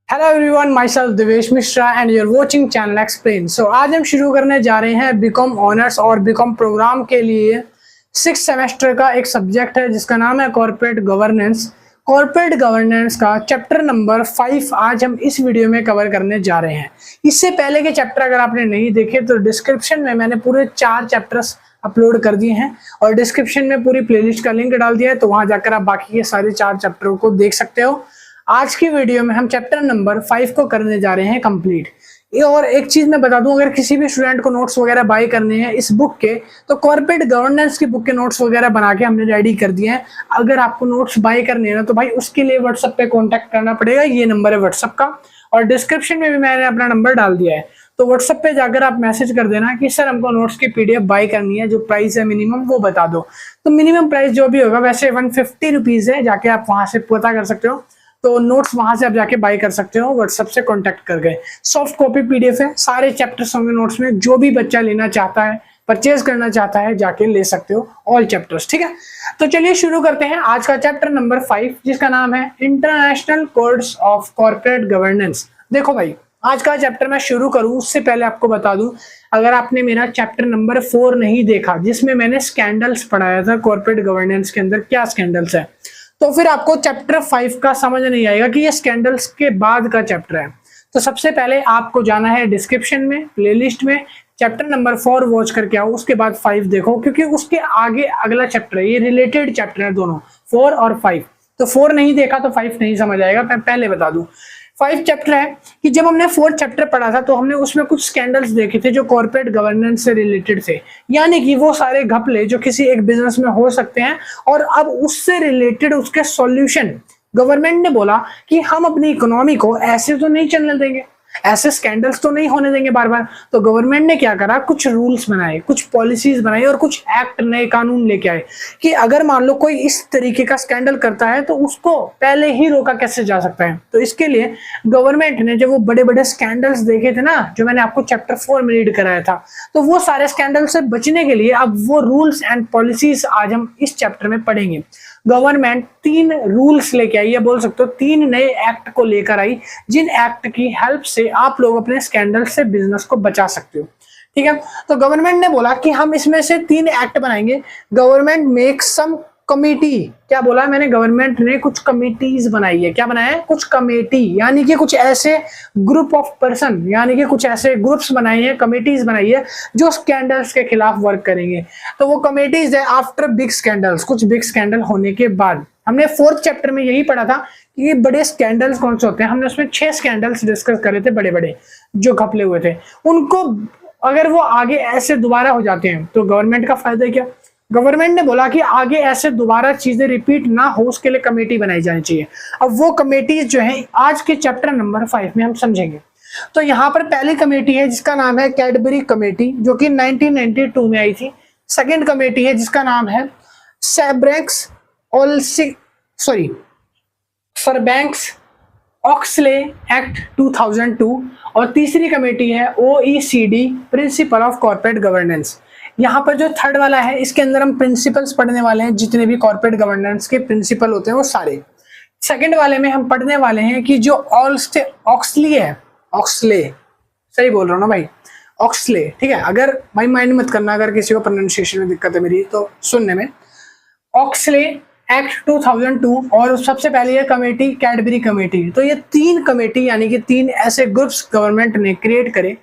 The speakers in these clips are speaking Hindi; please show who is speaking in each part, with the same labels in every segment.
Speaker 1: Hello everyone, myself Devesh Mishra and you're watching channel explain. So आज हम शुरू करने जा रहे हैं बीकॉम ऑनर्स और बीकॉम प्रोग्राम के लिए 6 सेमेस्टर का एक सब्जेक्ट है जिसका नाम है कॉर्पोरेट गवर्नेंस। कॉर्पोरेट गवर्नेंस का चैप्टर नंबर 5 आज हम इस वीडियो में कवर करने जा रहे हैं। इससे पहले के चैप्टर अगर आपने नहीं देखे तो डिस्क्रिप्शन में मैंने पूरे 4 चैप्टर्स अपलोड कर दिए हैं और डिस्क्रिप्शन में पूरी प्लेलिस्ट का लिंक डाल दिया है, तो वहां जाकर आप बाकी के सारे 4 चैप्टरों को देख सकते हो। आज की वीडियो में हम चैप्टर नंबर 5 को करने जा रहे हैं कंप्लीट। और एक चीज मैं बता दूं, अगर किसी भी स्टूडेंट को नोट्स वगैरह बाय करने हैं इस बुक के, तो कॉर्पोरेट गवर्नेंस की बुक के नोट्स वगैरह बना के हमने रेडी कर दिए हैं। अगर आपको नोट्स बाय करने हैं ना, तो भाई उसके लिए व्हाट्सएप पे कांटेक्ट करना पड़ेगा। ये नंबर है व्हाट्सएप का और डिस्क्रिप्शन में भी मैंने अपना नंबर डाल दिया है, तो व्हाट्सएप पे जाकर आप मैसेज कर देना कि सर हमको नोट्स की पीडीएफ बाय करनी है, जो प्राइस है मिनिमम वो बता दो। तो मिनिमम प्राइस जो भी होगा वैसे 150 रुपीज है, जाके आप वहां से पता कर सकते हो। तो नोट्स वहां से आप जाके बाय कर सकते हो व्हाट्सएप से कांटेक्ट करके। सॉफ्ट कॉपी पीडीएफ है, सारे चैप्टर्स होंगे नोट्स में। जो भी बच्चा लेना चाहता है, परचेज करना चाहता है, जाके ले सकते हो ऑल चैप्टर्स, ठीक है। तो चलिए शुरू करते हैं आज का चैप्टर नंबर 5 जिसका नाम है international codes of corporate governance. देखो भाई, आज का चैप्टर मैं शुरू करूं उससे पहले आपको बता दूं, अगर आपने मेरा चैप्टर नंबर 4 नहीं देखा जिसमें मैंने स्कैंडल्स पढ़ाया था कॉर्पोरेट गवर्नेंस के अंदर क्या स्कैंडल्स है, तो फिर आपको चैप्टर 5 का समझ नहीं आएगा कि ये स्कैंडल्स के बाद का चैप्टर है। तो सबसे पहले आपको जाना है डिस्क्रिप्शन में, प्लेलिस्ट में चैप्टर नंबर 4 वॉच करके आओ, उसके बाद 5 देखो, क्योंकि उसके आगे अगला चैप्टर है। ये रिलेटेड चैप्टर है दोनों, 4 और 5। तो 4 नहीं देखा तो 5 नहीं समझ आएगा, मैं पहले बता दूं। 5 चैप्टर है कि जब हमने 4 चैप्टर पढ़ा था तो हमने उसमें कुछ स्कैंडल्स देखे थे जो कॉर्पोरेट गवर्नेंस से रिलेटेड थे, यानी कि वो सारे घपले जो किसी एक बिजनेस में हो सकते हैं। और अब उससे रिलेटेड उसके सॉल्यूशन गवर्नमेंट ने बोला कि हम अपनी इकोनॉमी को ऐसे तो नहीं चलने देंगे, ऐसे स्कैंडल्स तो नहीं होने देंगे बार बार। तो गवर्नमेंट ने क्या करा, कुछ रूल्स बनाए, कुछ पॉलिसीज बनाई और कुछ एक्ट, नए कानून लेके आए कि अगर मान लो कोई इस तरीके का स्कैंडल करता है तो उसको पहले ही रोका कैसे जा सकता है। तो इसके लिए गवर्नमेंट ने जब वो बड़े बड़े स्कैंडल्स देखे थे ना, जो मैंने आपको चैप्टर 4 में रीड कराया था, तो वो सारे स्कैंडल से बचने के लिए अब वो रूल्स एंड पॉलिसीज आज हम इस चैप्टर में पढ़ेंगे। गवर्नमेंट 3 रूल्स लेके आई, या बोल सकते हो 3 नए एक्ट को लेकर आई, जिन एक्ट की हेल्प से आप लोग अपने स्कैंडल से बिजनेस को बचा सकते हो, ठीक है। तो गवर्नमेंट ने बोला कि हम इसमें से 3 एक्ट बनाएंगे। गवर्नमेंट मेक सम कमेटी, क्या बोला मैंने, गवर्नमेंट ने कुछ कमेटीज बनाई है। क्या बनाया है? कुछ कमेटी, यानी कि कुछ ऐसे ग्रुप ऑफ पर्सन, यानी कि कुछ ऐसे ग्रुप्स बनाए हैं, कमेटीज बनाई है जो स्कैंडल्स के खिलाफ वर्क करेंगे। तो वो कमेटीज है आफ्टर बिग स्कैंडल्स, कुछ बिग स्कैंडल होने के बाद। हमने 4th चैप्टर में यही पढ़ा था कि ये बड़े स्कैंडल्स कौन से होते हैं। हमने उसमें 6 स्कैंडल्स डिस्कस करे थे, बड़े बड़े जो घपले हुए थे। उनको अगर वो आगे ऐसे दोबारा हो जाते हैं तो गवर्नमेंट का फायदा क्या। गवर्नमेंट ने बोला कि आगे ऐसे दोबारा चीजें रिपीट ना हो, उसके लिए कमेटी बनाई जानी चाहिए। अब वो कमेटी जो है आज के चैप्टर नंबर 5 में हम समझेंगे। तो यहाँ पर पहली कमेटी है जिसका नाम है कैडबरी कमेटी, जो कि 1992 में आई थी। सेकेंड कमेटी है जिसका नाम है सरबैंक्स ऑक्सले एक्ट 2002। और तीसरी कमेटी है OECD principle of corporate governance. यहाँ पर जो थर्ड वाला है, इसके अंदर हम प्रिंसिपल्स पढ़ने वाले हैं, जितने भी कॉर्पोरेट गवर्नेंस के प्रिंसिपल होते हैं वो सारे। सेकंड वाले में हम पढ़ने वाले हैं कि जो ऑक्सले है, ऑक्सले, सही बोल रहा हूँ ना भाई, ऑक्सले, ठीक है। अगर भाई माइंड मत करना, अगर किसी को प्रोनाउंसिएशन में दिक्कत है मेरी तो सुनने में। ऑक्सले एक्ट 2002 और सबसे पहले ये कमेटी कैडबरी कमेटी। तो ये 3 कमेटी, यानी कि 3 ऐसे ग्रुप्स गवर्नमेंट ने क्रिएट करे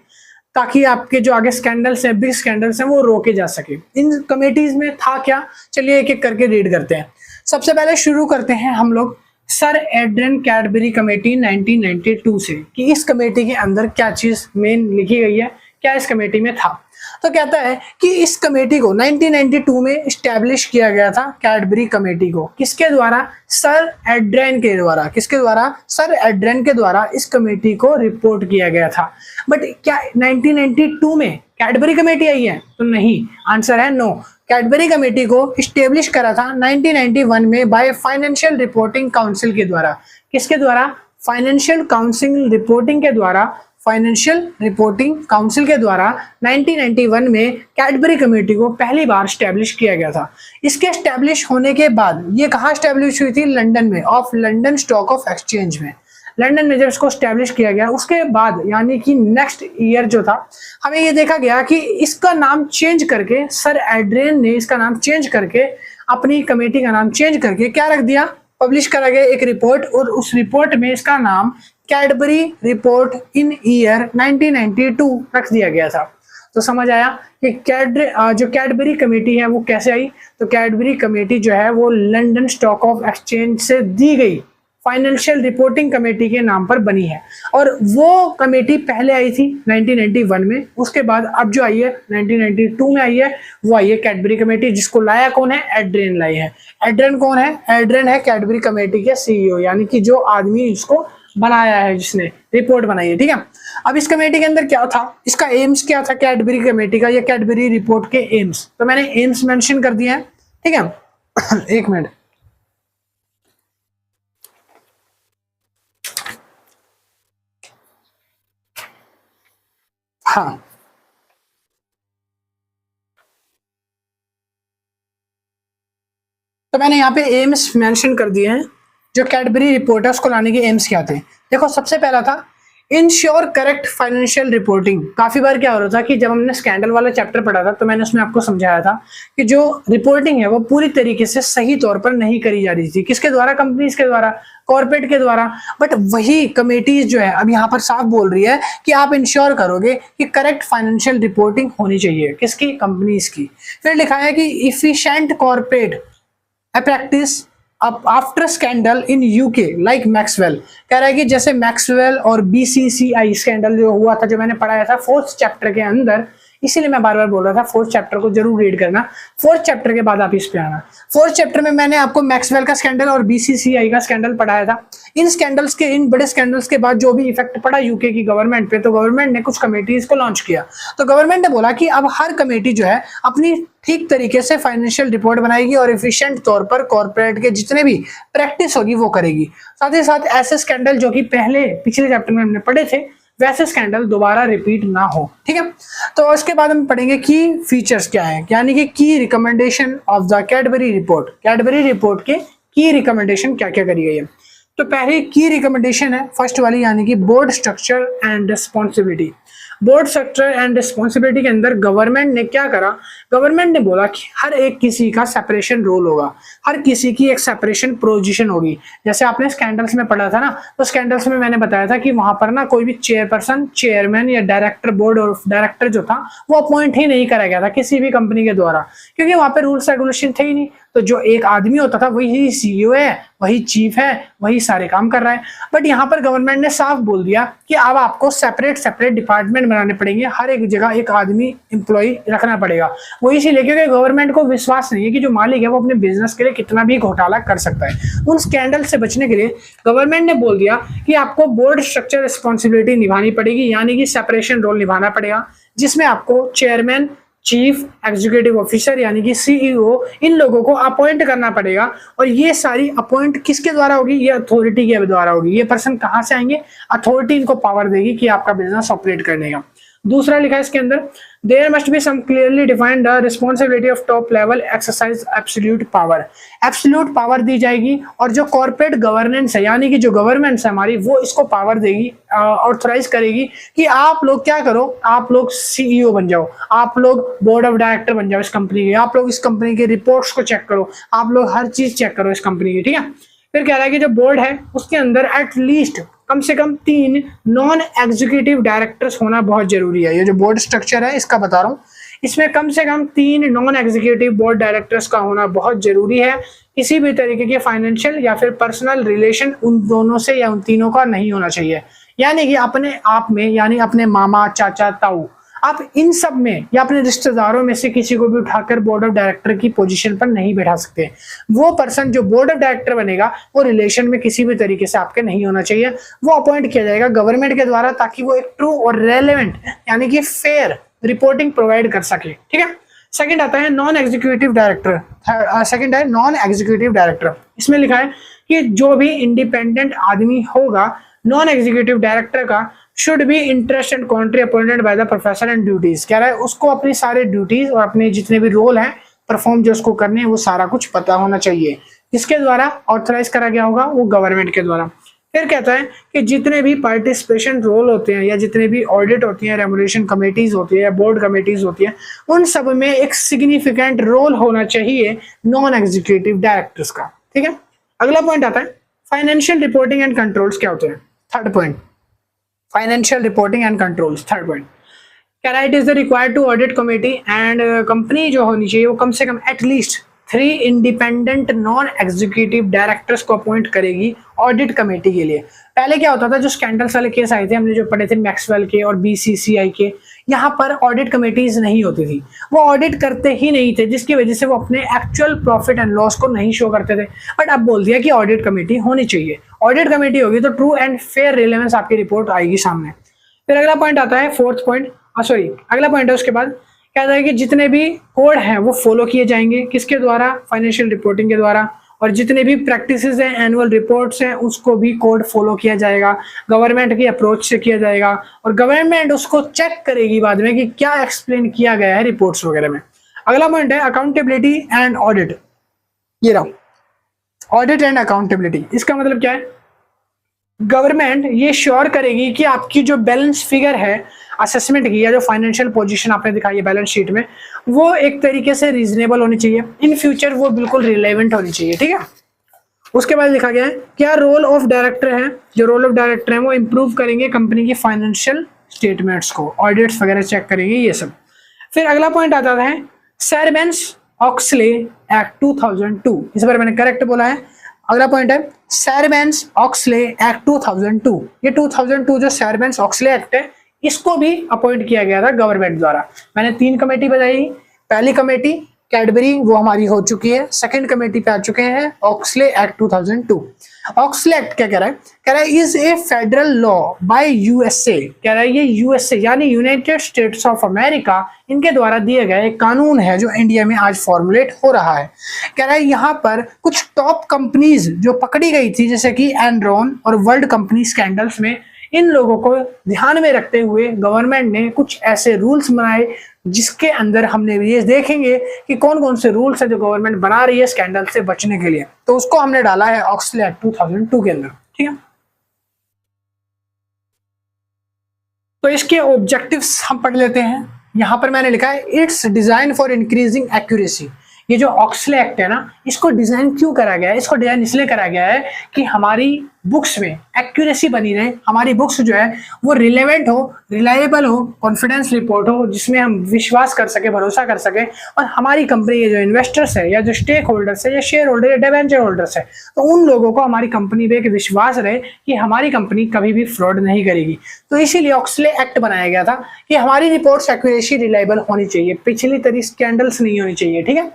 Speaker 1: ताकि आपके जो आगे स्कैंडल्स हैं, बिग स्कैंडल्स हैं, वो रोके जा सके। इन कमेटीज में था क्या, चलिए एक एक करके रीड करते हैं। सबसे पहले शुरू करते हैं हम लोग सर एड्रियन कैडबरी कमेटी 1992 से, कि इस कमेटी के अंदर क्या चीज मेन लिखी गई है, क्या इस कमेटी में था। तो कहता है कि इस कमेटी को 1992 में इस्टेब्लिश किया गया था, कैडबरी कमेटी को। किसके द्वारा? सर एड्रियन के द्वारा। किसके द्वारा? सर एड्रियन के द्वारा इस कमेटी को रिपोर्ट किया गया था। बट क्या 1992 में कैडबरी कमेटी आई है? तो नहीं, आंसर है नो। कैडबरी कमेटी को इस्टेब्लिश करा था 1991 में बाय फाइनेंशियल रिपोर्टिंग काउंसिल के द्वारा। किसके द्वारा? फाइनेंशियल काउंसिल रिपोर्टिंग के द्वारा, फाइनेंशियल रिपोर्टिंग काउंसिल के द्वारा 1991 में कैडबरी कमेटी को पहली बार स्टैब्लिश किया गया था। इसके स्टैब्लिश होने के बाद ये कहाँ स्टैब्लिश हुई थी? लंदन में, of London stock of exchange में। लंदन मेजर्स को स्टैब्लिश किया गया। उसके बाद यानी कि नेक्स्ट ईयर जो था, हमें ये देखा गया कि इसका नाम चेंज करके, सर एड्रियन ने इसका नाम चेंज करके, अपनी कमेटी का नाम चेंज करके क्या रख दिया, पब्लिश करा गया एक रिपोर्ट, और उस रिपोर्ट में इसका नाम कैडबरी रिपोर्ट इन ईयर 1992 रख दिया गया था। तो समझ आया कि जो कैडबरी कमेटी है वो कैसे आई। तो कैडबरी कमेटी जो है वो लंदन स्टॉक ऑफ एक्सचेंज से दी गई फाइनेंशियल रिपोर्टिंग कमेटी के नाम पर बनी है, और वो कमेटी पहले आई थी 1991 में, उसके बाद अब जो आई है 1992 में आई है, वो आई है कैडबरी कमेटी, जिसको लाया कौन है, एड्रियन लाई है। एड्रियन कौन है, एड्रियन है कैडबरी कमेटी के सीईओ, यानी कि जो आदमी इसको बनाया है, जिसने रिपोर्ट बनाई है, ठीक है। अब इस कमेटी के अंदर क्या था, इसका एम्स क्या था कैडबरी कमेटी का, या कैडबरी रिपोर्ट के एम्स, तो मैंने एम्स मेंशन कर दिया है, ठीक है। एक मिनट, हाँ, तो मैंने यहाँ पे एम्स मेंशन कर दिए हैं। जो कैडबरी रिपोर्ट है उसको लाने के एम्स क्या थे, देखो सबसे पहला था इंश्योर करेक्ट फाइनेंशियल रिपोर्टिंग। काफी बार क्या हो रहा था कि जब हमने स्कैंडल वाला चैप्टर पढ़ा था तो मैंने उसमें आपको समझाया था कि जो रिपोर्टिंग है वो पूरी तरीके से सही तौर पर नहीं करी जा रही थी, किसके द्वारा, कंपनीज के द्वारा, कॉर्पोरेट के द्वारा। बट वही कमेटीज जो है अब यहाँ पर साफ बोल रही है कि आप इंश्योर करोगे कि करेक्ट फाइनेंशियल रिपोर्टिंग होनी चाहिए, किसकी, कंपनीज की। फिर लिखा है कि efficient corporate practice after scandal in UK like Maxwell. कह रहा है कि जैसे मैक्सवेल और बीसीसीआई स्कैंडल जो हुआ था, जो मैंने पढ़ाया था 4th चैप्टर के अंदर, इसीलिए मैं बार बार बोल रहा था 4th चैप्टर को जरूर रीड करना, 4th चैप्टर के बाद आप इस पे आना। 4th चैप्टर में मैंने आपको मैक्सवेल का स्कैंडल और बीसीसीआई का स्कैंडल पढ़ाया था। इन स्कैंडल्स के, इन बड़े स्कैंडल्स के बाद जो भी इफेक्ट पड़ा यूके की गवर्नमेंट पे, तो गवर्नमेंट ने कुछ कमेटीज को लॉन्च किया। तो गवर्नमेंट ने बोला कि अब हर कमेटी जो है अपनी ठीक तरीके से फाइनेंशियल रिपोर्ट बनाएगी और एफिशिएंट तौर पर कॉर्पोरेट के जितने भी प्रैक्टिस होगी वो करेगी। साथ ही साथ ऐसे स्कैंडल जो कि पिछले चैप्टर में हमने पढ़े थे, वैसे स्कैंडल दोबारा रिपीट ना हो, ठीक है। तो उसके बाद हम पढ़ेंगे की फीचर्स क्या है, यानी कि की recommendation of the Cadbury report. Cadbury report के की रिकमेंडेशन क्या क्या करी गई है। तो पहली की रिकमेंडेशन है फर्स्ट वाली, यानी कि board structure and responsibility. Board structure and responsibility के अंदर गवर्नमेंट ने क्या करा, गवर्नमेंट ने बोला कि हर एक किसी का सेपरेशन रोल होगा, हर किसी की एक सेपरेशन पोजीशन होगी। जैसे आपने स्कैंडल्स में पढ़ा था ना, तो स्कैंडल्स में मैंने बताया था कि वहां पर ना कोई भी चेयरपर्सन, चेयरमैन या डायरेक्टर, बोर्ड और डायरेक्टर जो था वो अपॉइंट ही नहीं करा गया था किसी भी कंपनी के द्वारा, क्योंकि वहां पे रूल्स रेगुलेशन थे ही नहीं। तो जो एक आदमी होता था वही सीईओ है, वही चीफ है, वही सारे काम कर रहा है। बट यहाँ पर गवर्नमेंट ने साफ बोल दिया कि अब आपको सेपरेट डिपार्टमेंट बनाने पड़ेंगे, हर एक जगह एक आदमी एम्प्लॉय रखना पड़ेगा। वो इसीलिए क्योंकि गवर्नमेंट को विश्वास नहीं है कि जो मालिक है वो अपने बिजनेस के लिए कितना भी घोटाला कर सकता है। उन स्कैंडल से बचने के लिए गवर्नमेंट ने बोल दिया कि आपको बोर्ड स्ट्रक्चर रिस्पॉन्सिबिलिटी निभानी पड़ेगी, यानी कि सेपरेशन रोल निभाना पड़ेगा, जिसमें आपको चेयरमैन, चीफ एग्जीक्यूटिव ऑफिसर यानी कि सीईओ, इन लोगों को अपॉइंट करना पड़ेगा। और ये सारी अपॉइंट किसके द्वारा होगी, ये अथॉरिटी के द्वारा होगी। ये पर्सन कहां से आएंगे, अथॉरिटी इनको पावर देगी कि आपका बिजनेस ऑपरेट करने का। दूसरा लिखा है इसके अंदर, there must be some clearly defined the responsibility of top level exercise absolute power. Absolute power दी जाएगी, और जो कॉर्पोरेट गवर्नेंस है यानी कि जो गवर्नमेंट है हमारी, वो इसको पावर देगी, ऑथराइज करेगी कि आप लोग क्या करो, आप लोग सीईओ बन जाओ, आप लोग बोर्ड ऑफ डायरेक्टर बन जाओ इस कंपनी के, आप लोग इस कंपनी के रिपोर्ट्स को चेक करो, आप लोग हर चीज चेक करो इस कंपनी की, ठीक है। फिर कह रहा है कि जो बोर्ड है उसके अंदर एटलीस्ट कम से कम 3 नॉन एग्जीक्यूटिव डायरेक्टर्स होना बहुत जरूरी है। ये जो बोर्ड स्ट्रक्चर है इसका बता रहा हूँ, इसमें कम से कम 3 नॉन एग्जीक्यूटिव बोर्ड डायरेक्टर्स का होना बहुत जरूरी है। किसी भी तरीके के फाइनेंशियल या फिर पर्सनल रिलेशन उन दोनों से या उन तीनों का नहीं होना चाहिए, यानी कि अपने आप में, यानी अपने मामा, चाचा, ताऊ, आप इन सब में या अपने रिश्तेदारों में से किसी को भी उठाकर बोर्ड ऑफ डायरेक्टर की पोजीशन पर नहीं बैठा सकते। वो पर्सन जो बोर्ड ऑफ डायरेक्टर बनेगा वो रिलेशन में किसी भी तरीके से आपके नहीं होना चाहिए। वो अपॉइंट किया जाएगा गवर्नमेंट के द्वारा, ताकि वो एक ट्रू और रेलेवेंट यानी कि फेयर रिपोर्टिंग प्रोवाइड कर सके, ठीक है। सेकंड आता है नॉन एग्जीक्यूटिव डायरेक्टर। सेकंड है नॉन एग्जीक्यूटिव डायरेक्टर। इसमें लिखा है कि जो भी इंडिपेंडेंट आदमी होगा नॉन एग्जीक्यूटिव डायरेक्टर का, should be interest and country appointed by the professor and duties. कह रहा है उसको अपनी सारे ड्यूटीज और अपने जितने भी रोल हैं परफॉर्म जो उसको करने हैं वो सारा कुछ पता होना चाहिए। किसके द्वारा ऑथराइज करा गया होगा, वो गवर्नमेंट के द्वारा। फिर कहता है कि जितने भी पार्टिसिपेशन रोल होते हैं या जितने भी ऑडिट होती हैं, रेमुनरेशन कमेटीज होती है या बोर्ड कमेटीज होती है, उन सब में एक सिग्निफिकेंट रोल होना चाहिए नॉन एग्जीक्यूटिव डायरेक्टर्स का। ठीक है, अगला पॉइंट आता है फाइनेंशियल रिपोर्टिंग एंड कंट्रोल्स क्या होते हैं। Third point, financial reporting and controls. Third point कह रहा है it is the required to audit committee and company जो होनी चाहिए वो कम से कम at least 3 independent non executive directors को अपॉइंट करेगी ऑडिट कमेटी के लिए। पहले क्या होता था, जो स्कैंडल्स वाले केस आए थे, हमने जो पढ़े थे मैक्सवेल के और बीसीसीआई के, यहाँ पर ऑडिट कमेटीज नहीं होती थी, वो ऑडिट करते ही नहीं थे, जिसकी वजह से वो अपने एक्चुअल प्रॉफिट एंड लॉस को नहीं शो करते थे। बट अब बोल दिया कि ऑडिट कमेटी होनी चाहिए। ऑडिट कमेटी होगी तो ट्रू एंड फेयर रिलेवेंस आपकी रिपोर्ट आएगी सामने। फिर अगला पॉइंट आता है फोर्थ पॉइंट, अगला पॉइंट है उसके बाद कहता है कि जितने भी कोड हैं वो फॉलो किए जाएंगे, किसके द्वारा, फाइनेंशियल रिपोर्टिंग के द्वारा, और जितने भी प्रैक्टिसेस हैं, एनुअल रिपोर्ट्स हैं, उसको भी कोड फॉलो किया जाएगा, गवर्नमेंट की अप्रोच से किया जाएगा, और गवर्नमेंट उसको चेक करेगी बाद में कि क्या एक्सप्लेन किया गया है रिपोर्ट्स वगैरह में। अगला पॉइंट है अकाउंटेबिलिटी एंड ऑडिट। ये रहा ऑडिट एंड अकाउंटेबिलिटी। इसका मतलब क्या है, गवर्नमेंट ये श्योर करेगी कि आपकी जो बैलेंस फिगर है असेसमेंट की या जो फाइनेंशियल पोजीशन आपने दिखाई है बैलेंस शीट में, वो एक तरीके से रीजनेबल होनी चाहिए, इन फ्यूचर वो बिल्कुल रिलेवेंट होनी चाहिए। ठीक है, उसके बाद लिखा गया है क्या रोल ऑफ डायरेक्टर है, जो रोल ऑफ डायरेक्टर है वो इंप्रूव करेंगे कंपनी की फाइनेंशियल स्टेटमेंट्स को, ऑडिट्स वगैरह चेक करेंगे, ये सब। फिर अगला पॉइंट आता है सैरबेन्स-ऑक्सले एक्ट 2002। इस बार मैंने करेक्ट बोला है। अगला पॉइंट है सैरबेन्स-ऑक्सले एक्ट 2002। ये 2002 जो सैरबेन्स-ऑक्सले एक्ट है, इसको भी अपॉइंट किया गया था गवर्नमेंट द्वारा। मैंने 3 कमेटी बताई। पहली कमेटी कैडबरी, वो हमारी हो चुकी है। सेकंड कमेटी पे आ चुके हैं ऑक्सले एक्ट 2002। ऑक्सले एक्ट क्या कह रहा है, कह रहा है is a federal law by USA. कह रहा है ये यूएसए यानी यूनाइटेड स्टेट्स ऑफ अमेरिका, इनके द्वारा दिए गए एक कानून है जो इंडिया में आज फॉर्मुलेट हो रहा है। कह रहा है यहाँ पर कुछ टॉप कंपनीज जो पकड़ी गई थी, जैसे कि एनरॉन और वर्ल्ड कंपनी स्कैंडल्स में, इन लोगों को ध्यान में रखते हुए गवर्नमेंट ने कुछ ऐसे रूल्स बनाए जिसके अंदर हमने ये देखेंगे कि कौन कौन से रूल्स हैं जो गवर्नमेंट बना रही है स्कैंडल से बचने के लिए। तो उसको हमने डाला है ऑक्सले एक्ट 2002 के अंदर। ठीक है, तो इसके ऑब्जेक्टिव्स हम पढ़ लेते हैं। यहां पर मैंने लिखा है it's design for increasing accuracy. ये जो ऑक्सले एक्ट है ना, इसको डिजाइन क्यों करा गया है, इसको डिजाइन इसलिए करा गया है कि हमारी बुक्स में एक्यूरेसी बनी रहे, हमारी बुक्स जो है वो रिलेवेंट हो, रिलायबल हो, कॉन्फिडेंस रिपोर्ट हो, जिसमें हम विश्वास कर सके, भरोसा कर सके, और हमारी कंपनी के जो इन्वेस्टर्स है या जो स्टेक होल्डर्स है या शेयर होल्डर या डिवेंचर होल्डर्स है, तो उन लोगों को हमारी कंपनी पे एक विश्वास रहे कि हमारी कंपनी कभी भी फ्रॉड नहीं करेगी। तो इसीलिए ऑक्सले एक्ट बनाया गया था कि हमारी रिपोर्ट्स एक्यूरेसी रिलायबल होनी चाहिए, पिछली तरह स्कैंडल्स नहीं होनी चाहिए। ठीक है,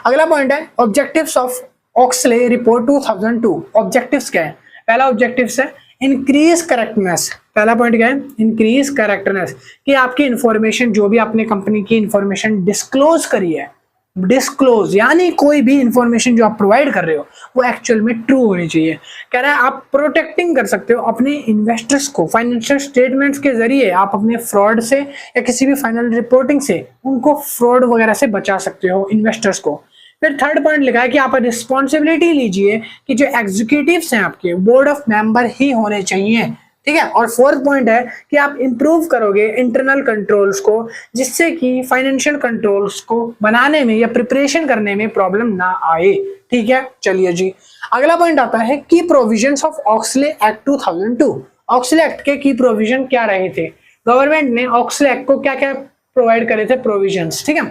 Speaker 1: अगला पॉइंट है objectives of Oxley report 2002। Objectives क्या है, पहला ऑब्जेक्टिव्स है इंक्रीज करेक्टनेस। पहला पॉइंट क्या है, इंक्रीज करेक्टनेस, कि आपकी इंफॉर्मेशन जो भी आपने कंपनी की इंफॉर्मेशन डिस्क्लोज करी है, डिस्क्लोज यानी कोई भी इंफॉर्मेशन जो आप प्रोवाइड कर रहे हो वो एक्चुअल में ट्रू होनी चाहिए। कह रहा है आप प्रोटेक्टिंग कर सकते हो अपने इन्वेस्टर्स को, फाइनेंशियल स्टेटमेंट्स के जरिए आप अपने फ्रॉड से या किसी भी फाइनल रिपोर्टिंग से उनको फ्रॉड वगैरह से बचा सकते हो इन्वेस्टर्स को। फिर थर्ड पॉइंट लिखा है कि आप रिस्पॉन्सिबिलिटी लीजिए कि जो एग्जीक्यूटिव्स हैं आपके बोर्ड ऑफ मेंबर ही होने चाहिए। ठीक है, और फोर्थ पॉइंट है कि आप इंप्रूव करोगे इंटरनल कंट्रोल्स को, जिससे कि फाइनेंशियल कंट्रोल्स को बनाने में या प्रिपरेशन करने में प्रॉब्लम ना आए। ठीक है, चलिए जी, अगला पॉइंट आता है की provisions of Oxley act 2002। Oxley act के की प्रोविजन क्या रहे थे, गवर्नमेंट ने ऑक्सले एक्ट को क्या क्या प्रोवाइड करे थे प्रोविजंस। ठीक है,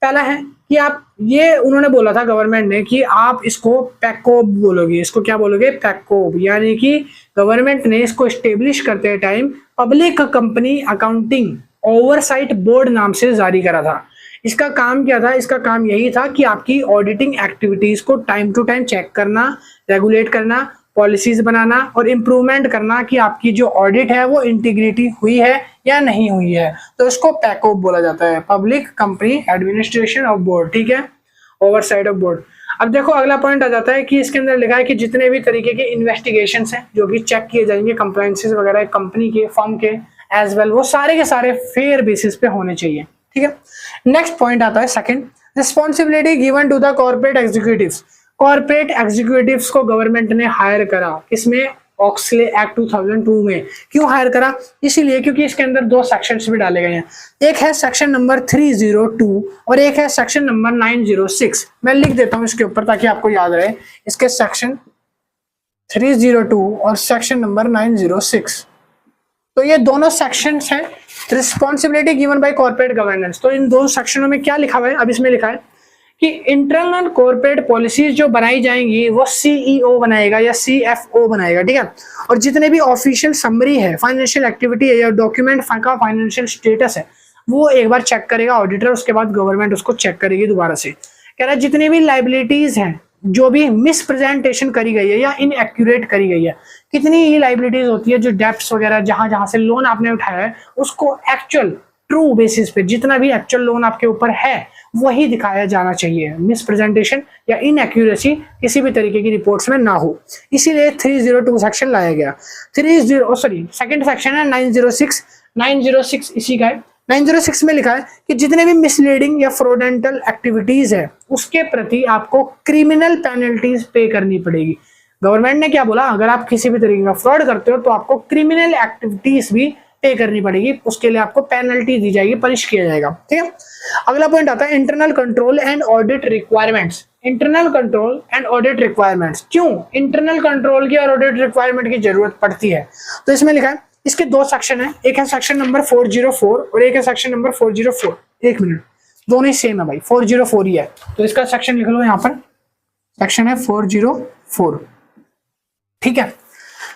Speaker 1: पहला है कि आप ये उन्होंने बोला था गवर्नमेंट ने कि आप इसको पैकोब बोलोगे, इसको क्या बोलोगे, पैकोब, यानी कि गवर्नमेंट ने इसको स्टेब्लिश करते time public company accounting oversight board नाम से जारी करा था। इसका काम क्या था, इसका काम यही था कि आपकी ऑडिटिंग एक्टिविटीज को टाइम टू टाइम चेक करना, रेगुलेट करना, पॉलिसीज बनाना और इम्प्रूवमेंट करना कि आपकी जो ऑडिट है वो इंटीग्रिटी हुई है या नहीं हुई है। तो इसको पैकोब बोला जाता है, public company administration of board. ठीक है, ओवरसाइट ऑफ बोर्ड। अब देखो अगला पॉइंट आ जाता है कि इसके अंदर लिखा है कि जितने भी तरीके के इन्वेस्टिगेशंस हैं जो कि चेक किए जाएंगे, कंप्लायंसेस वगैरह कंपनी के, फर्म के एज वेल, वो सारे के सारे फेयर बेसिस पे होने चाहिए। ठीक है, नेक्स्ट पॉइंट आता है second, responsibility given to the corporate executives. Corporate executives को गवर्नमेंट ने हायर करा, किसमें, ऑक्सले एक्ट 2002 में। क्यों हायर करा? इसीलिए क्योंकि इसके अंदर 2 सेक्शंस भी डाले गए हैं। एक है सेक्शन नंबर 302 और एक है सेक्शन नंबर 906। मैं लिख देता हूं इसके ऊपर ताकि आपको याद रहे। इसके सेक्शन 302 और सेक्शन नंबर 906। तो ये दोनों सेक्शंस हैं responsibility given by corporate governance. तो इन दो सेक्शनों में क्या लिखा हुआ है? अब इसमें लिखा है कि इंटरनल कॉर्पोरेट पॉलिसीज जो बनाई जाएंगी वो सीईओ बनाएगा या सीएफओ बनाएगा, ठीक है। और जितने भी ऑफिशियल समरी है, फाइनेंशियल एक्टिविटी है या डॉक्यूमेंट का फाइनेंशियल स्टेटस है, वो एक बार चेक करेगा ऑडिटर, उसके बाद गवर्नमेंट उसको चेक करेगी दोबारा से। कह रहा है जितनी भी लाइबिलिटीज हैं जो भी मिसप्रेजेंटेशन करी गई है या इनएक्यूरेट करी गई है, कितनी ही लाइबिलिटीज होती है जो डेप्स वगैरह जहां जहां से लोन आपने उठाया है उसको एक्चुअल ट्रू बेसिस पे जितना भी एक्चुअल लोन आपके ऊपर है वही दिखाया जाना चाहिए। मिसप्रेजेंटेशन या इनएक्यूरेसी किसी भी तरीके की रिपोर्ट्स में ना हो, इसीलिए 302 सेक्शन लाया गया। सेकंड सेक्शन है 906 इसी का है। 906 में लिखा है कि जितने भी मिसलीडिंग या फ्रॉडेंटल एक्टिविटीज है उसके प्रति आपको क्रिमिनल पेनल्टीज पे करनी पड़ेगी। गवर्नमेंट ने क्या बोला? अगर आप किसी भी तरीके का फ्रॉड करते हो तो आपको क्रिमिनल एक्टिविटीज भी पे करनी पड़ेगी, उसके लिए आपको पेनल्टी दी जाएगी, पनिश किया जाएगा, ठीक है। अगला पॉइंट आता है internal control and audit requirements. Internal control and audit requirements, क्यों इंटरनल कंट्रोल की और ऑडिट रिक्वायरमेंट की जरूरत पड़ती है? तो इसमें लिखा है, इसके 2 सेक्शन है, एक है सेक्शन नंबर 404 और एक है सेक्शन नंबर 404। एक मिनट, दोनों ही सेम है भाई, 404 ही है, तो इसका सेक्शन लिख लो यहाँ पर, सेक्शन है 404, ठीक है।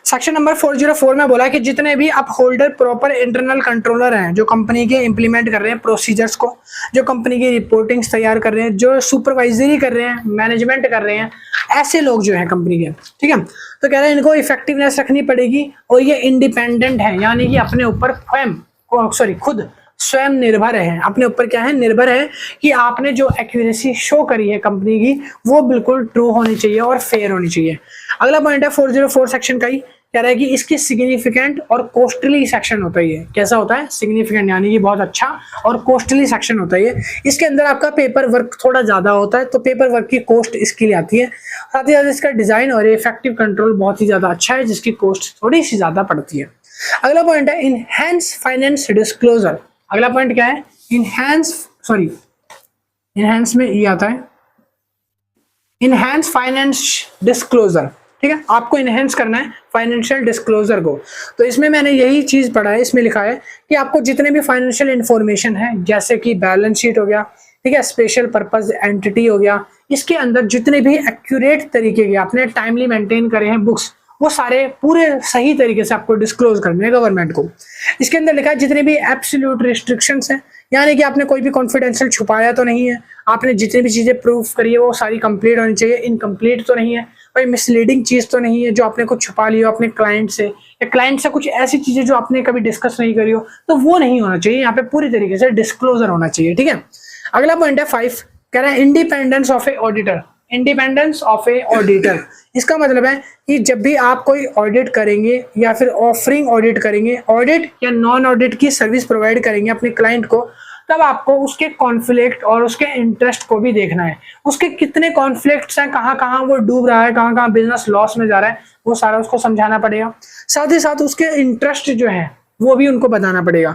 Speaker 1: सेक्शन नंबर 404 में बोला कि जितने भी up holder proper internal controller हैं जो कंपनी के इंप्लीमेंट कर रहे हैं प्रोसीजर्स को, जो कंपनी की रिपोर्टिंग्स तैयार कर रहे हैं, जो सुपरवाइजरी कर रहे हैं, मैनेजमेंट कर रहे हैं, ऐसे लोग जो हैं कंपनी के, ठीक है। तो कह रहे हैं इनको इफेक्टिवनेस रखनी पड़ेगी और ये इंडिपेंडेंट है, यानी कि अपने ऊपर खुद स्वयं निर्भर है, अपने ऊपर क्या है? निर्भर है कि आपने जो एक्यूरेसी शो करी है कंपनी की वो बिल्कुल ट्रू होनी चाहिए और फेयर होनी चाहिए। अगला पॉइंट है 404 सेक्शन का ही, कह रहा है कि इसकी सिग्निफिकेंट और कॉस्टली सेक्शन होता है। कैसा होता है? सिग्निफिकेंट यानी कि बहुत अच्छा, और कॉस्टली सेक्शन होता है। इसके अंदर आपका पेपर वर्क थोड़ा ज्यादा होता है, तो पेपर वर्क की कॉस्ट इसके लिए आती है। साथ ही साथ इसका डिजाइन और इफेक्टिव कंट्रोल बहुत ही ज्यादा अच्छा है, जिसकी कॉस्ट थोड़ी सी ज्यादा पड़ती है। अगला पॉइंट है इनहैंस फाइनेंस डिस्क्लोजर। अगला पॉइंट क्या है? इनहैंस में ये आता है इनहैंस फाइनेंस डिस्क्लोजर, ठीक है। आपको इनहेंस करना है फाइनेंशियल डिस्क्लोजर को। तो इसमें मैंने यही चीज पढ़ा है, इसमें लिखा है कि आपको जितने भी फाइनेंशियल इंफॉर्मेशन है, जैसे कि बैलेंस शीट हो गया, ठीक है, स्पेशल पर्पस एंटिटी हो गया, इसके अंदर जितने भी एक्यूरेट तरीके के आपने टाइमली मेंटेन करे हैं बुक्स, वो सारे पूरे सही तरीके से आपको डिस्क्लोज करने हैं गवर्नमेंट को। इसके अंदर लिखा है जितने भी एब्सोल्यूट रिस्ट्रिक्शंस हैं, यानी कि आपने कोई भी कॉन्फिडेंशियल छुपाया तो नहीं है, आपने जितनी भी चीजें प्रूफ करी है वो सारी कंप्लीट होनी चाहिए, इनकम्प्लीट तो नहीं है, कोई मिसलीडिंग चीज तो नहीं है जो आपने कुछ छुपा ली हो अपने क्लाइंट से, या क्लाइंट से कुछ ऐसी चीजें जो आपने कभी डिस्कस नहीं करी हो, तो वो नहीं होना चाहिए। यहाँ पे पूरी तरीके से डिस्क्लोजर होना चाहिए, ठीक है। अगला पॉइंट है 5, कह रहा है independence of a auditor. Independence of a auditor, इसका मतलब है कि जब भी आप कोई ऑडिट करेंगे या फिर ऑफरिंग ऑडिट करेंगे, ऑडिट या नॉन ऑडिट की सर्विस प्रोवाइड करेंगे अपने क्लाइंट को, तब आपको उसके कॉन्फ्लिक्ट और उसके इंटरेस्ट को भी देखना है। उसके कितने कॉन्फ्लिक्ट्स हैं, कहाँ कहाँ वो डूब रहा है, कहाँ कहाँ बिजनेस लॉस में जा रहा है, वो सारा उसको समझाना पड़ेगा। साथ ही साथ उसके इंटरेस्ट जो है वो भी उनको बताना पड़ेगा।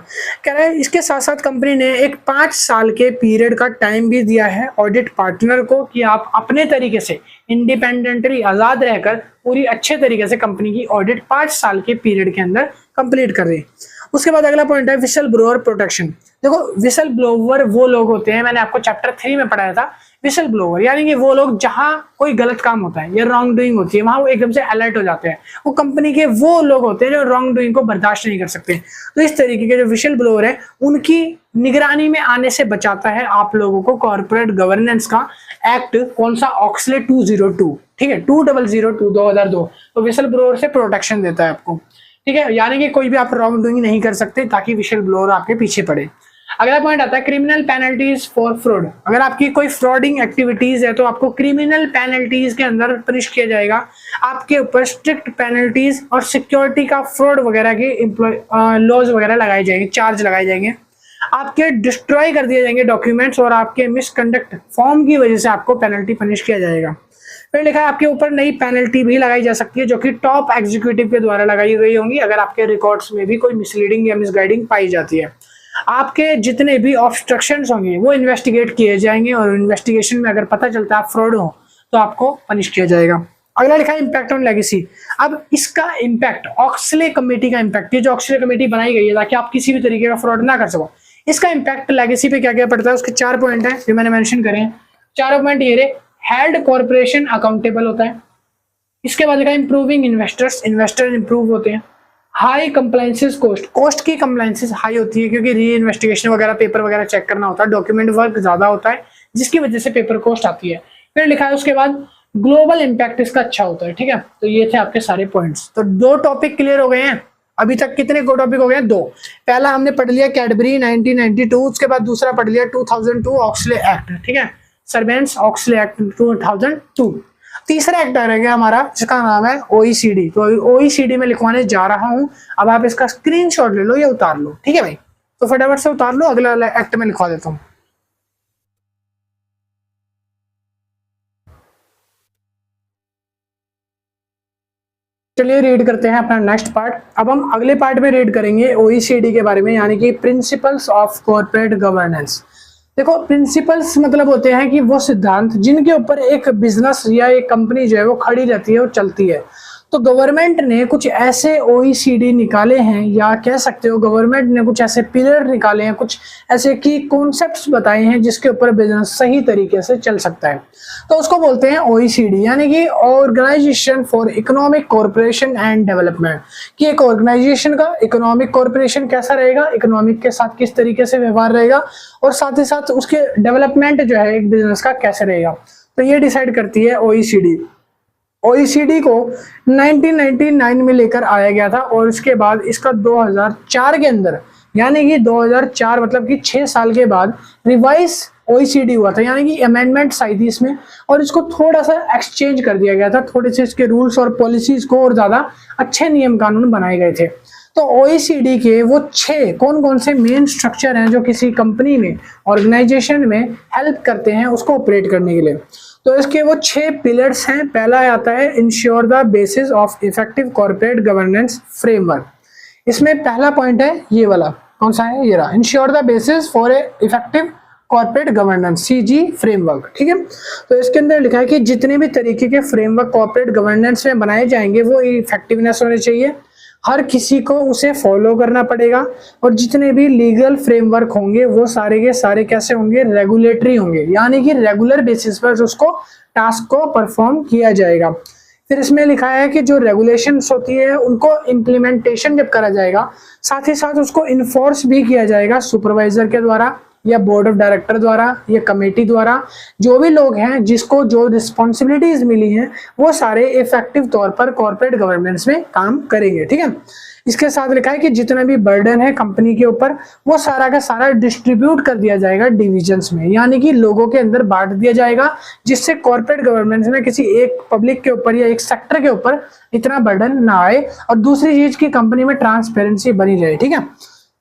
Speaker 1: कह रहा है इसके साथ साथ कंपनी ने एक 5 साल के पीरियड का टाइम भी दिया है ऑडिट पार्टनर को कि आप अपने तरीके से इंडिपेंडेंटली आजाद रहकर पूरी अच्छे तरीके से कंपनी की ऑडिट 5 साल के पीरियड के अंदर कंप्लीट कर रहे हैं। उसके बाद अगला पॉइंट है विसल ब्लोअर प्रोटेक्शन। देखो विसल ब्लोअर वो लोग होते हैं, मैंने आपको चैप्टर 3 में पढ़ाया था, विसल ब्लोअर यानी कि वो लोग जहां कोई गलत काम होता है या रॉन्ग डूइंग होती है वहां वो एकदम से अलर्ट हो जाते हैं। वो कंपनी के वो लोग होते हैं जो रॉन्ग डूइंग को बर्दाश्त नहीं कर सकते। तो इस तरीके के जो विसल ब्लोअर है उनकी निगरानी में आने से बचाता है आप लोगों को कॉर्पोरेट गवर्नेंस का एक्ट, कौन सा? ऑक्सले 202, ठीक है, 2002 2002। तो विसल ब्लोअर से प्रोटेक्शन देता है आपको, ठीक है, यानी कि कोई भी आप रॉन्ग डूइंग नहीं कर सकते ताकि विसल ब्लोअर आपके पीछे पड़े। अगला पॉइंट आता है क्रिमिनल पेनल्टीज फॉर फ्रॉड। अगर आपकी कोई फ्रॉडिंग एक्टिविटीज है तो आपको क्रिमिनल पेनल्टीज के अंदर पनिश किया जाएगा। आपके ऊपर स्ट्रिक्ट पेनल्टीज और सिक्योरिटी का फ्रॉड वगैरह के लॉज वगैरह लगाए जाएंगे, चार्ज लगाए जाएंगे। आपके डिस्ट्रॉय कर दिए जाएंगे डॉक्यूमेंट्स और आपके मिसकंडक्ट फॉर्म की वजह से आपको पेनल्टी पनिश किया जाएगा। फिर लिखा है आपके ऊपर नई पेनल्टी भी लगाई जा सकती है जो कि टॉप एग्जीक्यूटिव के द्वारा लगाई गई होंगी अगर आपके रिकॉर्ड्स में भी कोई मिसलीडिंग या मिसगाइडिंग पाई जाती है। आपके जितने भी ऑब्स्ट्रक्शंस होंगे वो इन्वेस्टिगेट किए जाएंगे और इन्वेस्टिगेशन में अगर पता चलता है आप फ्रॉड हो तो आपको पनिश किया जाएगा। अगला लिखा है इम्पैक्ट ऑन लेगेसी। अब इसका इम्पैक्ट ऑक्सले कमेटी का इम्पैक्ट, ये जो ऑक्सले कमेटी बनाई गई है ताकि आप किसी भी तरीके का फ्रॉड ना कर सको, इसका इम्पैक्ट लेगेसी पे क्या क्या पड़ता है उसके 4 पॉइंट है जो मैंने मेंशन करे हैं। 4 पॉइंट ये रहे, हेल्ड कॉर्पोरेशन अकाउंटेबल होता है। इसके बाद लिखा है इंप्रूविंग इन्वेस्टर्स, इन्वेस्टर इंप्रूव होते हैं। हाई कंप्लाइंसेस कॉस्ट, कॉस्ट की कंप्लाइंसेस हाई होती है क्योंकि री इन्वेस्टिगेशन वगैरह पेपर वगैरह चेक करना होता है, डॉक्यूमेंट वर्क ज्यादा होता है जिसकी वजह से पेपर कॉस्ट आती है। फिर लिखा है उसके बाद ग्लोबल इंपैक्ट इसका अच्छा होता है। ठीक है, तो ये थे आपके सारे पॉइंट्स। तो 2 टॉपिक क्लियर हो गए हैं अभी तक। कितने टॉपिक हो गए हैं? 2। पहला हमने पढ़ लिया कैडबरी 1992, उसके बाद दूसरा पढ़ लिया 2002 ऑक्सले एक्ट। ठीक है, सर्वेंट्स ऑक्सले एक्ट 2002। तीसरा एक्ट रह गया हमारा जिसका नाम है OECD। तो OECD में लिखवाने जा रहा हूं, अब आप इसका स्क्रीनशॉट ले लो या उतार लो। ठीक है भाई, तो फटाफट से उतार लो, अगला एक्ट में लिखवा देता हूं। चलिए रीड करते हैं अपना नेक्स्ट पार्ट। अब हम अगले पार्ट में रीड करेंगे OECD के बारे में, यानी कि प्रिंसिपल्स ऑफ कॉर्पोरेट गवर्नेंस। देखो, प्रिंसिपल्स मतलब होते हैं कि वो सिद्धांत जिनके ऊपर एक बिजनेस या एक कंपनी जो है वो खड़ी रहती है और चलती है। तो गवर्नमेंट ने कुछ ऐसे OECD निकाले हैं, या कह सकते हो गवर्नमेंट ने कुछ ऐसे पिलर निकाले हैं, कुछ ऐसे की कॉन्सेप्ट्स बताए हैं जिसके ऊपर बिजनेस सही तरीके से चल सकता है। तो उसको बोलते हैं OECD, यानी कि organisation for economic corporation and development. कि एक ऑर्गेनाइजेशन का इकोनॉमिक कॉर्पोरेशन कैसा रहेगा, इकोनॉमिक के साथ किस तरीके से व्यवहार रहेगा, और साथ ही साथ उसके डेवलपमेंट जो है एक बिजनेस का कैसे रहेगा। तो ये डिसाइड करती है OECD। OECD को 1999 में लेकर आया गया था और उसके बाद इसका 2004 के अंदर, यानी कि 2004 मतलब कि 6 साल के बाद रिवाइज OECD हुआ था, यानी कि अमेंडमेंट्स आई थी इसमें और इसको थोड़ा सा एक्सचेंज कर दिया गया था। थोड़े से इसके रूल्स और पॉलिसीज को और ज्यादा अच्छे नियम कानून बनाए गए थे। तो OECD के वो 6 कौन कौन से मेन स्ट्रक्चर हैं जो किसी कंपनी में, ऑर्गेनाइजेशन में हेल्प करते हैं उसको ऑपरेट करने के लिए। तो इसके वो 6 पिलर्स हैं। पहला आता है ensure the basis of effective corporate governance framework. इसमें पहला पॉइंट है ये वाला, कौन सा है? ये रहा, ensure the basis for a effective corporate governance, CG framework. ठीक है, तो इसके अंदर लिखा है कि जितने भी तरीके के फ्रेमवर्क कॉर्पोरेट गवर्नेंस में बनाए जाएंगे वो इफेक्टिवनेस होने चाहिए, हर किसी को उसे फॉलो करना पड़ेगा, और जितने भी लीगल फ्रेमवर्क होंगे वो सारे के सारे कैसे होंगे? रेगुलेटरी होंगे, यानी कि रेगुलर बेसिस पर उसको टास्क को परफॉर्म किया जाएगा। फिर इसमें लिखा है कि जो रेगुलेशंस होती है उनको इम्प्लीमेंटेशन जब करा जाएगा, साथ ही साथ उसको इन्फोर्स भी किया जाएगा सुपरवाइजर के द्वारा या बोर्ड ऑफ डायरेक्टर द्वारा या कमेटी द्वारा। जो भी लोग हैं जिसको जो रिस्पॉन्सिबिलिटीज मिली हैं वो सारे इफेक्टिव तौर पर कॉर्पोरेट गवर्नेंस में काम करेंगे। ठीक है, इसके साथ लिखा है कि जितना भी बर्डन है कंपनी के ऊपर वो सारा का सारा डिस्ट्रीब्यूट कर दिया जाएगा डिविजन्स में, यानी कि लोगों के अंदर बांट दिया जाएगा, जिससे कॉर्पोरेट गवर्नेंस में किसी एक पब्लिक के ऊपर या एक सेक्टर के ऊपर इतना बर्डन ना आए, और दूसरी चीज की कंपनी में ट्रांसपेरेंसी बनी जाए। ठीक है,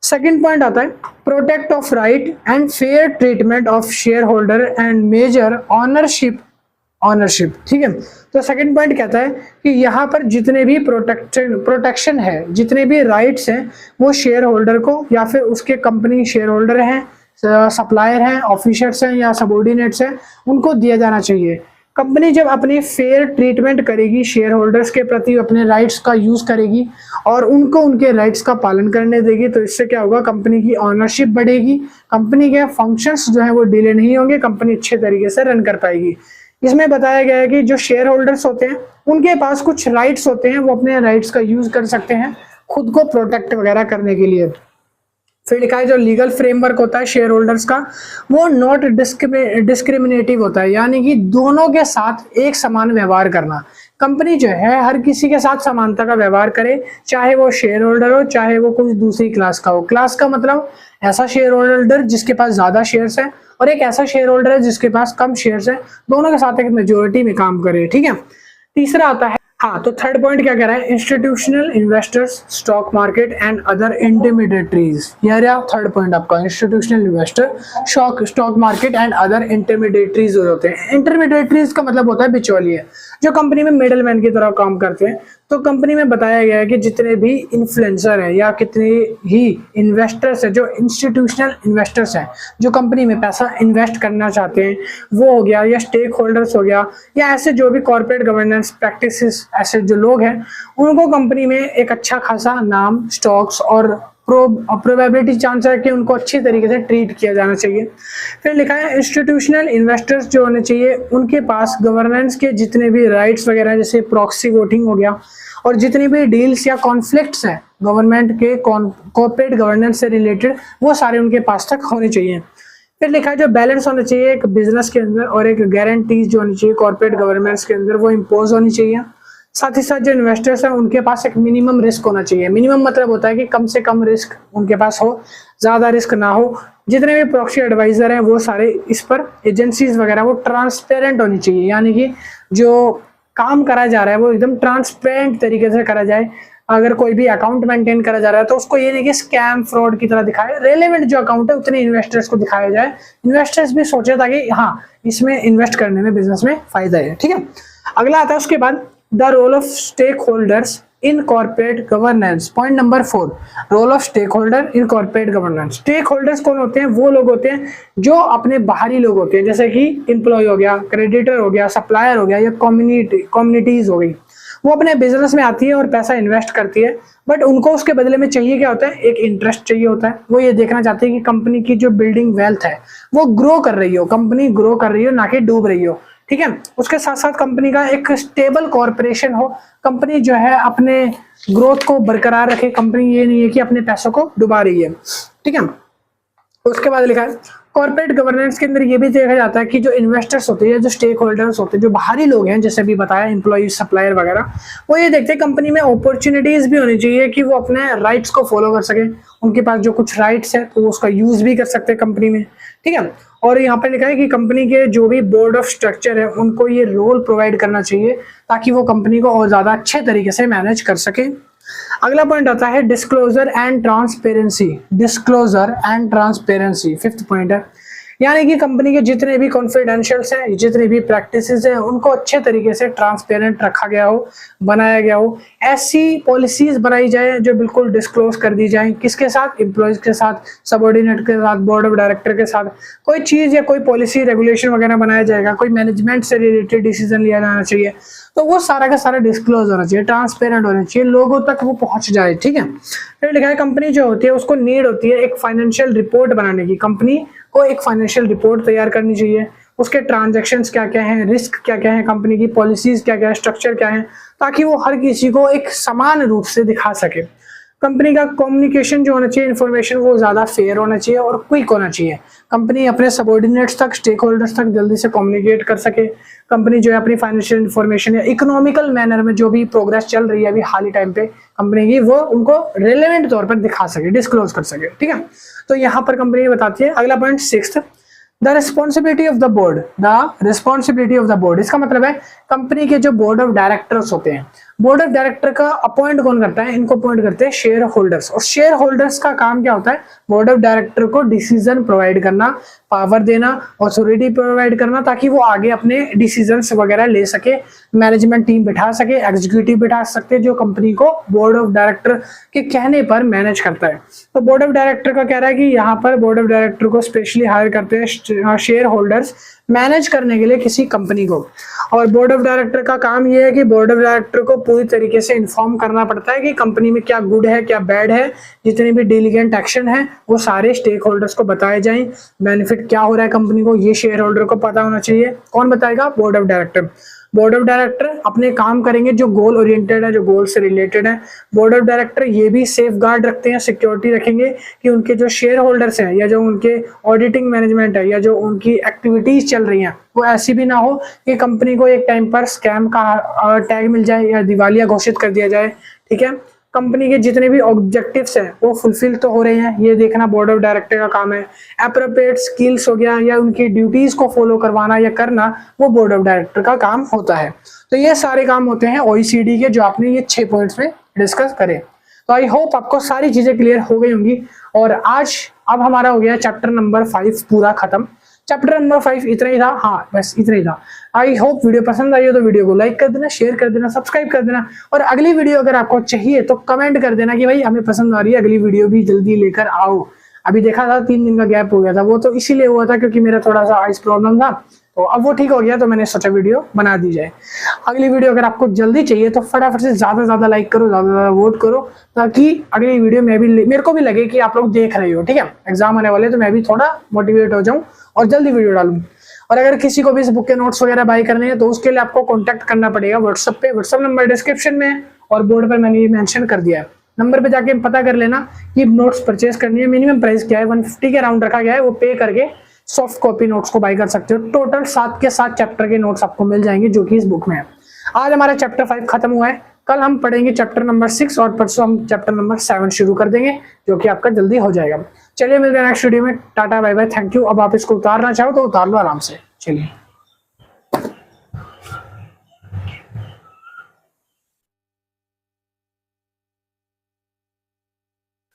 Speaker 1: सेकेंड पॉइंट आता है protect of right and fair treatment of share holder and major ownership. ठीक है, तो सेकंड पॉइंट कहता है कि यहाँ पर जितने भी प्रोटेक्शन है, जितने भी राइट्स हैं वो शेयर होल्डर को या फिर उसके कंपनी शेयर होल्डर हैं, सप्लायर हैं, ऑफिसर्स हैं या सबॉर्डिनेट्स हैं, उनको दिया जाना चाहिए। कंपनी जब अपनी फेयर ट्रीटमेंट करेगी शेयर होल्डर्स के प्रति, अपने राइट्स का यूज करेगी और उनको उनके राइट्स का पालन करने देगी, तो इससे क्या होगा? कंपनी की ऑनरशिप बढ़ेगी, कंपनी के फंक्शंस जो है वो डिले नहीं होंगे, कंपनी अच्छे तरीके से रन कर पाएगी। इसमें बताया गया है कि जो शेयर होल्डर्स होते हैं उनके पास कुछ राइट्स होते हैं, वो अपने राइट्स का यूज कर सकते हैं खुद को प्रोटेक्ट वगैरह करने के लिए। फिर लिखा है जो लीगल फ्रेमवर्क होता है शेयर होल्डर्स का वो नॉट डिस्क्रिमिनेटिव होता है, यानी कि दोनों के साथ एक समान व्यवहार करना। कंपनी जो है हर किसी के साथ समानता का व्यवहार करे, चाहे वो शेयर होल्डर हो चाहे वो कोई दूसरी क्लास का हो। क्लास का मतलब ऐसा शेयर होल्डर जिसके पास ज्यादा शेयर्स है और एक ऐसा शेयर होल्डर है जिसके पास कम शेयर्स है, दोनों के साथ एक मेजोरिटी में काम करे। ठीक है, तीसरा आता है हाँ, तो थर्ड पॉइंट क्या कह रहा है, institutional investors, stock market and other intermediaries. यह रहा थर्ड पॉइंट आपका, institutional investor, stock market and other intermediaries होते हैं। इंटरमीडिएटरीज का मतलब होता है बिचौलिए, जो कंपनी में मिडल मैन की तरह काम करते हैं। तो कंपनी में बताया गया है कि जितने भी इन्फ्लुएंसर हैं या कितने ही इन्वेस्टर्स हैं, जो इंस्टीट्यूशनल इन्वेस्टर्स हैं, जो कंपनी में पैसा इन्वेस्ट करना चाहते हैं, वो हो गया, या स्टेक होल्डर्स हो गया, या ऐसे जो भी कॉर्पोरेट गवर्नेंस प्रैक्टिसेस ऐसे जो लोग हैं, उनको कंपनी में एक अच्छा खासा नाम, स्टॉक्स और प्रोबेबिलिटी चांस है कि उनको अच्छी तरीके से ट्रीट किया जाना चाहिए। फिर लिखा है इंस्टीट्यूशनल इन्वेस्टर्स जो होने चाहिए, उनके पास गवर्नेंस के जितने भी राइट्स वगैरह, जैसे प्रॉक्सी वोटिंग हो गया, और जितनी भी डील्स या कॉन्फ्लिक्ट्स हैं गवर्नमेंट के कॉर्पोरेट गवर्नेंस से रिलेटेड, वो सारे उनके पास तक होने चाहिए। फिर लिखा है जो बैलेंस होना चाहिए एक बिजनेस के अंदर और एक गारंटीज जो होनी चाहिए कॉर्पोरेट गवर्नेंस के अंदर, वो इम्पोज होनी चाहिए। साथ ही साथ जो इन्वेस्टर्स हैं उनके पास एक मिनिमम रिस्क होना चाहिए। मिनिमम मतलब होता है कि कम से कम रिस्क उनके पास हो, ज़्यादा रिस्क ना हो। जितने भी प्रॉक्सी एडवाइजर हैं वो सारे इस पर एजेंसीज वगैरह वो ट्रांसपेरेंट होनी चाहिए, यानी कि जो काम करा जा रहा है वो एकदम ट्रांसपेरेंट तरीके से करा जाए। अगर कोई भी अकाउंट मेंटेन करा जा रहा है तो उसको ये नहीं कि स्कैम फ्रॉड की तरह दिखाए, रेलेवेंट जो अकाउंट है उतने इन्वेस्टर्स को दिखाया जाए, इन्वेस्टर्स भी सोचे ताकि हाँ इसमें इन्वेस्ट करने में बिजनेस में फायदा है। ठीक है, अगला आता है उसके बाद the role of stake holders in corporate governance. Point number 4, role of stake holder in corporate governance. Stake holders कौन होते हैं, वो लोग होते हैं जो अपने बाहरी लोग होते हैं, जैसे कि एम्प्लॉय हो गया, क्रेडिटर हो गया, सप्लायर हो गया, या कम्युनिटीज हो गई। वो अपने बिजनेस में आती है और पैसा इन्वेस्ट करती है, बट उनको उसके बदले में चाहिए क्या होता है, एक इंटरेस्ट चाहिए होता है। वो ये देखना चाहते हैं कि कंपनी की जो बिल्डिंग वेल्थ है वो ग्रो कर रही हो, कंपनी ग्रो कर रही हो, ना कि डूब रही हो। ठीक है, उसके साथ साथ कंपनी का एक स्टेबल कॉर्पोरेशन हो, कंपनी जो है अपने ग्रोथ को बरकरार रखे, कंपनी ये नहीं है कि अपने पैसों को डुबा रही है। ठीक है, उसके बाद लिखा है कॉर्पोरेट गवर्नेंस के अंदर ये भी देखा जाता है कि जो इन्वेस्टर्स होते हैं, जो स्टेक होल्डर्स होते हैं, जो बाहरी लोग हैं, जैसे भी बताया एम्प्लॉय, सप्लायर वगैरह, वो ये देखते हैं कंपनी में अपॉर्चुनिटीज भी होनी चाहिए कि वो अपने राइट्स को फॉलो कर सके। उनके पास जो कुछ राइट्स है तो उसका यूज भी कर सकते हैं कंपनी में। ठीक है, और यहाँ पे लिखा है कि कंपनी के जो भी बोर्ड ऑफ स्ट्रक्चर है उनको ये रोल प्रोवाइड करना चाहिए ताकि वो कंपनी को और ज्यादा अच्छे तरीके से मैनेज कर सके। अगला पॉइंट आता है disclosure and transparency. Disclosure and transparency 5th point है, यानी कि कंपनी के जितने भी कॉन्फिडेंशियल्स हैं, जितने भी प्रैक्टिसेस हैं, उनको अच्छे तरीके से ट्रांसपेरेंट रखा गया हो, बनाया गया हो। ऐसी पॉलिसीज बनाई जाए जो बिल्कुल डिस्क्लोज कर दी जाए, किसके साथ, एम्प्लॉयज के साथ, सबऑर्डिनेट के साथ, बोर्ड ऑफ डायरेक्टर के साथ। कोई चीज या कोई पॉलिसी रेगुलेशन वगैरह बनाया जाएगा, कोई मैनेजमेंट से रिलेटेड डिसीजन लिया जाना चाहिए, तो वो सारा का सारा डिस्क्लोज होना चाहिए, ट्रांसपेरेंट होना चाहिए, लोगों तक वो पहुंच जाए। ठीक है, फिर लिखा है कंपनी जो होती है उसको नीड होती है एक फाइनेंशियल रिपोर्ट बनाने की। कंपनी को एक फाइनेंशियल रिपोर्ट तैयार करनी चाहिए, उसके ट्रांजैक्शंस क्या क्या हैं, रिस्क क्या क्या है, कंपनी की पॉलिसीज क्या क्या है, स्ट्रक्चर क्या है, ताकि वो हर किसी को एक समान रूप से दिखा सके। कंपनी का कम्युनिकेशन जो होना चाहिए, इन्फॉर्मेशन, वो ज़्यादा फेयर होना चाहिए और क्विक होना चाहिए। कंपनी अपने सबऑर्डिनेट्स तक, स्टेक होल्डर्स तक जल्दी से कम्युनिकेट कर सके। कंपनी जो है अपनी फाइनेंशियल इन्फॉर्मेशन या इकोनॉमिकल मैनर में जो भी प्रोग्रेस चल रही है अभी हाल ही टाइम पे कंपनी की, वो उनको रेलेवेंट तौर पर दिखा सके, डिस्क्लोज कर सके। ठीक है, तो यहाँ पर कंपनी बताती है। अगला point 6th, the responsibility of the board. The responsibility of the board, इसका मतलब है कंपनी के जो बोर्ड ऑफ डायरेक्टर्स होते हैं, बोर्ड ऑफ डायरेक्टर का अपॉइंट कौन करता है, इनको अपॉइंट करते हैं शेयर होल्डर्स। और शेयर होल्डर्स का काम क्या होता है, बोर्ड ऑफ डायरेक्टर को डिसीजन प्रोवाइड करना, पावर देना, ऑथोरिटी प्रोवाइड करना, ताकि वो आगे अपने डिसीजंस वगैरह ले सके, मैनेजमेंट टीम बिठा सके, एग्जीक्यूटिव बिठा सकते, जो कंपनी को बोर्ड ऑफ डायरेक्टर के कहने पर मैनेज करता है। तो बोर्ड ऑफ डायरेक्टर का कह रहा है कि यहाँ पर बोर्ड ऑफ डायरेक्टर को स्पेशली हायर करते हैं शेयर होल्डर्स मैनेज करने के लिए किसी कंपनी को। और बोर्ड ऑफ डायरेक्टर का काम यह है कि बोर्ड ऑफ डायरेक्टर को पूरी तरीके से इन्फॉर्म करना पड़ता है कि कंपनी में क्या गुड है, क्या बैड है, जितने भी डिलीगेंट एक्शन है वो सारे स्टेक होल्डर्स को बताए जाएं। बेनिफिट क्या हो रहा है कंपनी को, ये शेयर होल्डर को पता होना चाहिए। कौन बताएगा, board of director. Board of director अपने काम करेंगे जो गोल ओरिएंटेड है, जो गोल से रिलेटेड है। बोर्ड ऑफ डायरेक्टर ये भी सेफ गार्ड रखते हैं, सिक्योरिटी रखेंगे कि उनके जो शेयर होल्डर्स हैं या जो उनके ऑडिटिंग मैनेजमेंट है या जो उनकी एक्टिविटीज चल रही हैं वो ऐसी भी ना हो कि कंपनी को एक टाइम पर स्कैम का टैग मिल जाए या दिवालिया घोषित कर दिया जाए। ठीक है, कंपनी के जितने भी ऑब्जेक्टिव्स हैं वो फुलफिल तो हो रहे हैं, ये देखना बोर्ड ऑफ डायरेक्टर का काम है। एप्रोप्रिएट स्किल्स हो गया या उनकी ड्यूटीज को फॉलो करवाना या करना, वो बोर्ड ऑफ डायरेक्टर का काम होता है। तो ये सारे काम होते हैं OECD के, जो आपने ये 6 पॉइंट्स में डिस्कस करे। तो आई होप आपको सारी चीजें क्लियर हो गई होंगी। और आज अब हमारा हो गया चैप्टर नंबर 5 पूरा खत्म। चैप्टर नंबर 5 इतना ही था, हाँ बस इतना ही था। आई होप वीडियो पसंद आई हो तो वीडियो को लाइक कर देना, शेयर कर देना, सब्सक्राइब कर देना। और अगली वीडियो अगर आपको चाहिए तो कमेंट कर देना कि भाई हमें पसंद आ रही है, अगली वीडियो भी जल्दी लेकर आओ। अभी देखा था 3 दिन का गैप हो गया था, वो तो इसीलिए हुआ था क्योंकि मेरा थोड़ा सा आइस प्रॉब्लम था, तो अब वो ठीक हो गया तो मैंने सोचा वीडियो बना दी जाए। अगली वीडियो अगर आपको जल्दी चाहिए तो फटाफट से ज्यादा लाइक करो, ज्यादा वोट करो, ताकि अगली वीडियो में भी मेरे को भी लगे कि आप लोग देख रहे हो। ठीक है, एग्जाम आने वाले तो मैं भी थोड़ा मोटिवेट हो जाऊं और जल्दी वीडियो डालूं। और अगर किसी को भी इस बुक के नोट्स वगैरह बाय करने हैं तो उसके लिए आपको कॉन्टैक्ट करना पड़ेगा व्हाट्सएप पे। व्हाट्सएप नंबर डिस्क्रिप्शन में और बोर्ड पर मैंने ये मेंशन कर दिया है। नंबर पे जाके पता कर लेना कि नोट्स परचेज करनी है। मिनिमम प्राइस क्या है, 150 के अराउंड रखा गया है। वो पे करके सॉफ्ट कॉपी नोट्स को बाय कर सकते हो। टोटल 7 के 7 चैप्टर के नोट्स आपको मिल जाएंगे जो कि इस बुक में है। आज हमारा चैप्टर 5 खत्म हुआ है। कल हम पढ़ेंगे चैप्टर नंबर 6 और परसों हम चैप्टर नंबर 7 शुरू कर देंगे, जो कि आपका जल्दी हो जाएगा। चलिए मिलते हैं नेक्स्ट वीडियो में। टाटा बाय बाय, थैंक यू। अब आप इसको उतारना चाहो तो उतार लो आराम से। चलिए।